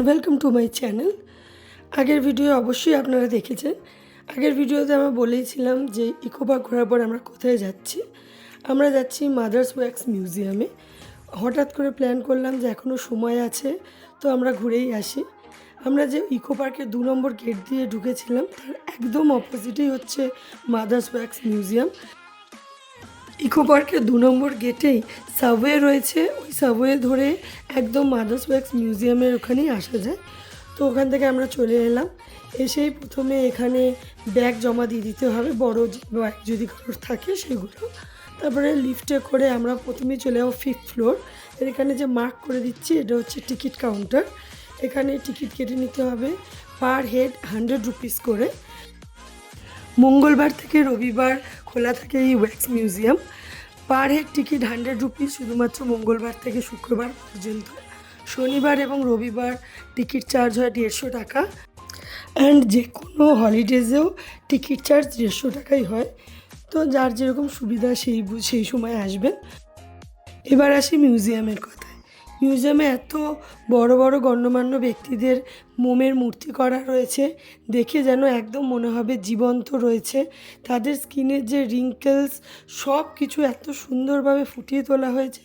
Welcome to my channel. আগের video অবশ্যই আপনারা দেখেছেন। আগের ভিডিওতে আমরা বলেইছিলাম যে ইকো পার্ক ঘোরার পর আমরা কোথায় যাচ্ছি। আমরা যাচ্ছি মাদার্স ওয়্যাক্স মিউজিয়ামে। হঠাৎ করে প্ল্যান করলাম যে এখনও সময় আছে, তো আমরা ঘুরেই আসি। আমরা যে ইকো পার্কের 2 নম্বর গেট দিয়ে ঢুকেছিলাম তার একদম অপোজিটেই হচ্ছে মাদার্স ওয়্যাক্স মিউজিয়াম। ইকো পার্কের 2 নম্বর গেটেই সাবওয়ে রয়েছে, ওই সাবওয়ে ধরে একদম মাদার্স ওয়্যাক্স মিউজিয়ামের ওখানেই আসা যায়। তো ওখান থেকে আমরা চলে এলাম। এসেই প্রথমে এখানে ব্যাগ জমা দিয়ে দিতে হবে, বড় ব্যাগ যদি কারোর থাকে সেগুলো। তারপরে লিফটে করে আমরা প্রথমেই চলে যাবো 5th ফ্লোর। এখানে যে মার্ক করে দিচ্ছি এটা হচ্ছে টিকিট কাউন্টার। এখানে টিকিট কেটে নিতে হবে পার হেড 100 রুপিস করে। মঙ্গলবার থেকে রবিবার খোলা থাকে এই wax museum. Per head ticket 100 rupees, শুধুমাত্র মঙ্গলবার থেকে শুক্রবার পর্যন্ত। শনিবার এবং রবিবার টিকিট চার্জ হয় 150 টাকা। অ্যান্ড যে কোনো হলিডেজেও টিকিট চার্জ 150 টাকাই হয়। তো যার যেরকম সুবিধা সেই সময় আসবেন। এবার আসি মিউজিয়ামের কথায়। মিউজিয়ামে এত বড় বড় গণ্যমান্য ব্যক্তিদের মোমের মূর্তি করা রয়েছে, দেখে যেন একদম মনে হবে জীবন্ত রয়েছে। তাদের স্কিনের যে রিঙ্কেলস সব কিছু এত সুন্দরভাবে ফুটিয়ে তোলা হয়েছে,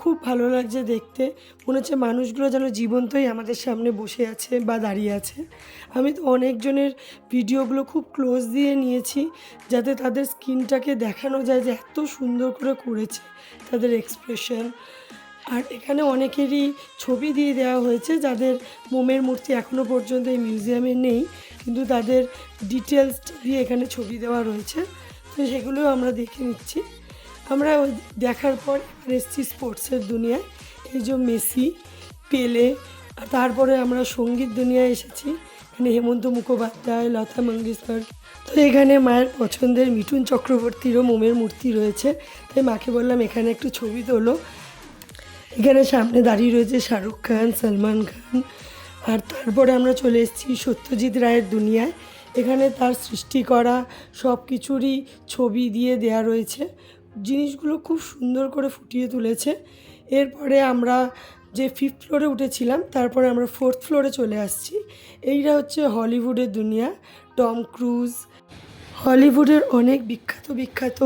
খুব ভালো লাগছে দেখতে। মনে হচ্ছে মানুষগুলো যেন জীবন্তই আমাদের সামনে বসে আছে বা দাঁড়িয়ে আছে। আমি তো অনেকজনের ভিডিওগুলো খুব ক্লোজ দিয়ে নিয়েছি, যাতে তাদের স্কিনটাকে দেখানো যায় যে এত সুন্দর করে করেছে তাদের এক্সপ্রেশন। আর এখানে অনেকেরই ছবি দিয়ে দেওয়া হয়েছে যাদের মোমের মূর্তি এখনও পর্যন্ত এই মিউজিয়ামে নেই, কিন্তু তাদের ডিটেলস দিয়ে এখানে ছবি দেওয়া রয়েছে। তো সেগুলোও আমরা দেখে নিচ্ছি। আমরা ওই দেখার পর এবার এসেছি স্পোর্টসের দুনিয়ায়। এই যে মেসি, পেলে, আর তারপরে আমরা সঙ্গীত দুনিয়ায় এসেছি। এখানে হেমন্ত মুখোপাধ্যায়, লতা মঙ্গেশকর। তো এখানে মায়ের পছন্দের মিঠুন চক্রবর্তীরও মোমের মূর্তি রয়েছে। তাই মাকে বললাম এখানে একটু ছবি তোলো। এখানে সামনে দাঁড়িয়ে রয়েছে শাহরুখ খান, সলমান খান। আর তারপরে আমরা চলে এসেছি সত্যজিৎ রায়ের দুনিয়ায়। এখানে তার সৃষ্টি করা সব কিছুরই ছবি দিয়ে দেয়া রয়েছে। জিনিসগুলো খুব সুন্দর করে ফুটিয়ে তুলেছে। এরপরে আমরা যে 5th ফ্লোরে উঠেছিলাম, তারপরে আমরা 4th ফ্লোরে চলে আসছি। এইটা হচ্ছে হলিউডের দুনিয়া। টম ক্রুজ, হলিউডের অনেক বিখ্যাত বিখ্যাত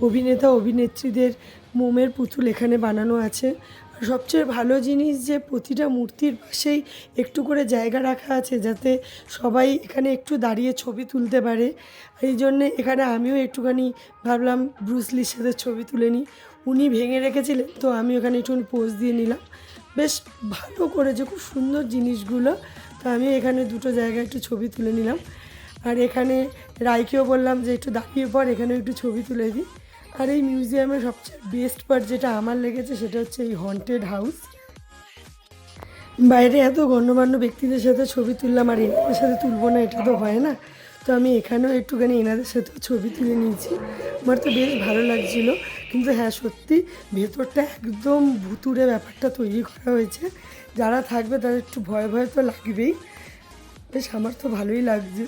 অভিনেতা অভিনেত্রীদের মোমের পুতুল এখানে বানানো আছে। আর সবচেয়ে ভালো জিনিস যে প্রতিটা মূর্তির পাশেই একটু করে জায়গা রাখা আছে, যাতে সবাই এখানে একটু দাঁড়িয়ে ছবি তুলতে পারে। এই জন্যে এখানে আমিও একটুখানি ভাবলাম ব্রুসলির সাথে ছবি তুলে নিই। উনি ভেঙে রেখেছিলেন, তো আমি ওখানে একটুখানি পোজ দিয়ে নিলাম। বেশ ভালো করেছে, খুব সুন্দর জিনিসগুলো। তো আমি এখানে দুটো জায়গায় একটু ছবি তুলে নিলাম। আর এখানে রাইকেও বললাম যে একটু দাঁড়িয়ে পর, এখানেও একটু ছবি তুলে দিই। আর এই মিউজিয়ামের সবচেয়ে বেস্ট পার্ট যেটা আমার লেগেছে সেটা হচ্ছে এই হন্টেড হাউস। বাইরে এত গণ্যমান্য ব্যক্তিদের সাথে ছবি তুললাম, আর এনাদের সাথে তুলবো না এটা তো হয় না। তো আমি এখানেও একটুখানি এনাদের সাথেও ছবি তুলে নিয়েছি। আমার তো বেশ ভালো লাগছিলো। কিন্তু হ্যাঁ, সত্যি ভেতরটা একদম ভুতুড়ে ব্যাপারটা তৈরি করা হয়েছে। যারা থাকবে তাদের একটু ভয় ভয় তো লাগবেই। বেশ আমার তো ভালোই লাগছে।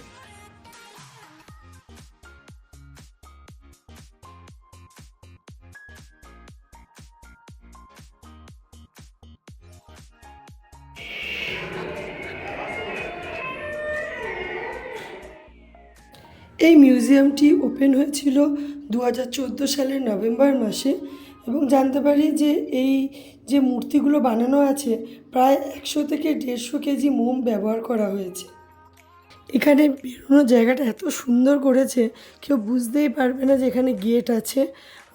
এই মিউজিয়ামটি ওপেন হয়েছিল 2014 সালের নভেম্বর মাসে, এবং জানতে পারি যে এই যে মূর্তিগুলো বানানো আছে প্রায় 100 থেকে 150 কেজি মোম ব্যবহার করা হয়েছে। এখানে বেরোনোর জায়গাটা এত সুন্দর করেছে, কেউ বুঝতেই পারবে না যে এখানে গেট আছে।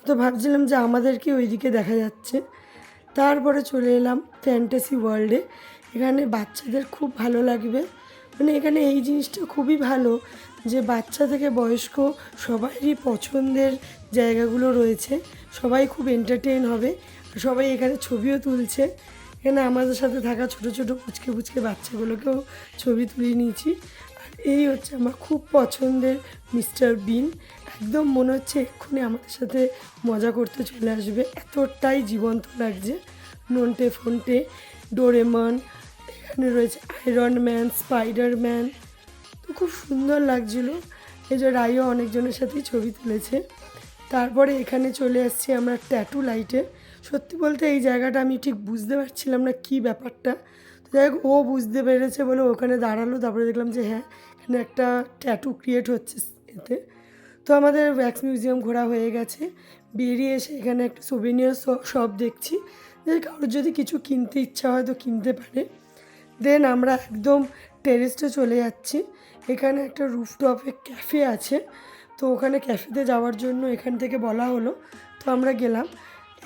তো ভাবছিলাম যে আমাদেরকে ওইদিকে দেখা যাচ্ছে। তারপরে চলে এলাম ফ্যান্টাসি ওয়ার্ল্ডে। এখানে বাচ্চাদের খুব ভালো লাগবে। মানে এখানে এই জিনিসটা খুবই ভালো যে বাচ্চা থেকে বয়স্ক সবারই পছন্দের জায়গাগুলো রয়েছে। সবাই খুব এন্টারটেইন হবে, সবাই এখানে ছবিও তুলছে। এখানে আমাদের সাথে থাকা ছোটো ছোটো পুচকে পুচকে বাচ্চাগুলোকেও ছবি তুলে নিয়েছি। আর এই হচ্ছে আমার খুব পছন্দের মিস্টার বিন। একদম মনে হচ্ছে এক্ষুনি আমাদের সাথে মজা করতে চলে আসবে, এতটাই জীবন্ত লাগছে। নন্টে ফন্টে, ডোরেমন, এখানে রয়েছে আয়রন ম্যান, স্পাইডারম্যান। তো খুব সুন্দর লাগছিলো। এই যে রাইও অনেকজনের সাথেই ছবি তুলেছে। তারপরে এখানে চলে আসছি আমরা ট্যাটু লাইটে। সত্যি বলতে এই জায়গাটা আমি ঠিক বুঝতে পারছিলাম না কী ব্যাপারটা। তো যাই হোক ও বুঝতে পেরেছে বলে ওখানে দাঁড়ালো, তারপরে দেখলাম যে হ্যাঁ এখানে একটা ট্যাটু ক্রিয়েট হচ্ছে এতে। তো আমাদের ওয়্যাক্স মিউজিয়াম ঘোরা হয়ে গেছে, বেরিয়ে এসে এখানে একটা সোভেনিয়ার শপ দেখছি, যে কারোর যদি কিছু কিনতে ইচ্ছা হয় তো কিনতে পারে। দেন আমরা একদম টেরেসে চলে যাচ্ছি, এখানে একটা রুফটপে ক্যাফে আছে, তো ওখানে ক্যাফেতে যাওয়ার জন্য এখান থেকে বলা হলো, তো আমরা গেলাম।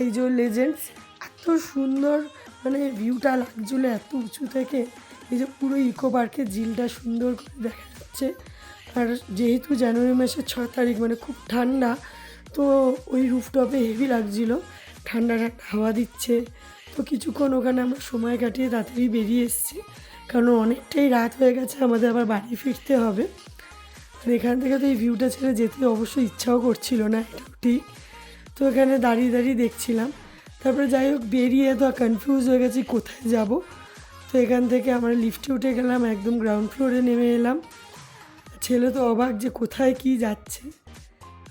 এই যে লেজেন্ডস, এত সুন্দর মানে ভিউটা লাগছিলো এত উঁচু থেকে, এই যে পুরো ইকো পার্কের ঝিলটা সুন্দর করে দেখা যাচ্ছে। আর যেহেতু জানুয়ারি মাসের 6 তারিখ মানে খুব ঠান্ডা, তো ওই রুফটপে হেভি লাগছিলো, ঠান্ডা ঠান্ডা হাওয়া দিচ্ছে। তো কিছুক্ষণ ওখানে আমরা সময় কাটিয়ে তাড়াতাড়ি বেরিয়ে এসেছি, কারণ অনেকটাই রাত হয়ে গেছে, আমাদের আবার বাড়ি ফিরতে হবে। আর এখান থেকে তো এই ভিউটা ছেড়ে যেতে অবশ্যই ইচ্ছাও করছিল না, এটাও ঠিক। তো এখানে দাঁড়িয়ে দাঁড়িয়ে দেখছিলাম, তারপরে যাই হোক বেরিয়ে তো কনফিউজ হয়ে গেছি কোথায় যাব। তো এখান থেকে আমরা লিফটে উঠে গেলাম, একদম গ্রাউন্ড ফ্লোরে নেমে এলাম। ছেলে তো অবাক যে কোথায় কি যাচ্ছে।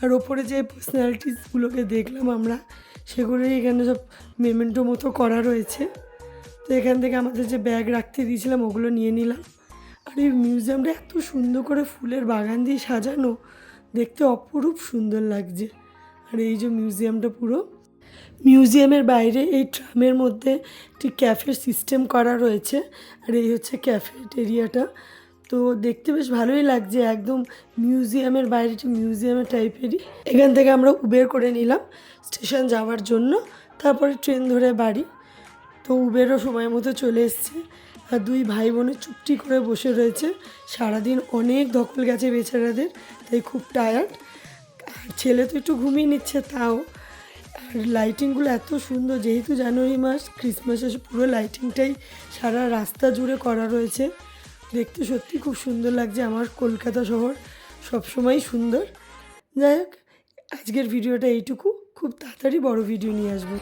আর ওপরে যে পার্সোনালিটিসগুলোকে দেখলাম আমরা, সেগুলোই এখানে সব মেমেন্টো মতো করা রয়েছে। তো এখান থেকে আমাদের যে ব্যাগ রাখতে দিয়েছিলাম ওগুলো নিয়ে নিলাম। আর এই মিউজিয়ামটা এত সুন্দর করে ফুলের বাগান দিয়ে সাজানো, দেখতে অপরূপ সুন্দর লাগছে। আর এই যে মিউজিয়ামটা পুরো, মিউজিয়ামের বাইরে এই ট্রামের মধ্যে একটি ক্যাফের সিস্টেম করা রয়েছে। আর এই হচ্ছে ক্যাফেটেরিয়াটা, তো দেখতে বেশ ভালোই লাগছে, একদম মিউজিয়ামের বাইরেটি মিউজিয়ামের টাইপেরই। এখান থেকে আমরা উবের করে নিলাম স্টেশন যাওয়ার জন্য, তারপরে ট্রেন ধরে বাড়ি। তো উবেরও সময় মতো চলে এসছে, আর দুই ভাই বোনে চুপটি করে বসে রয়েছে, সারাদিন অনেক ধকল গেছে বেচারাদের, তাই খুব টায়ার্ড। আর ছেলে তো একটু ঘুমিয়ে নিচ্ছে তাও। আর লাইটিংগুলো এত সুন্দর, যেহেতু জানুয়ারি মাস, ক্রিসমাসের পুরো লাইটিংটাই সারা রাস্তা জুড়ে করা রয়েছে, দেখতে সত্যি খুব সুন্দর লাগছে। আমার কলকাতা শহর সবসময়ই সুন্দর। যাই হোক, আজকের ভিডিওটা এইটুকু, খুব তাড়াতাড়ি বড় ভিডিও নিয়ে আসবো।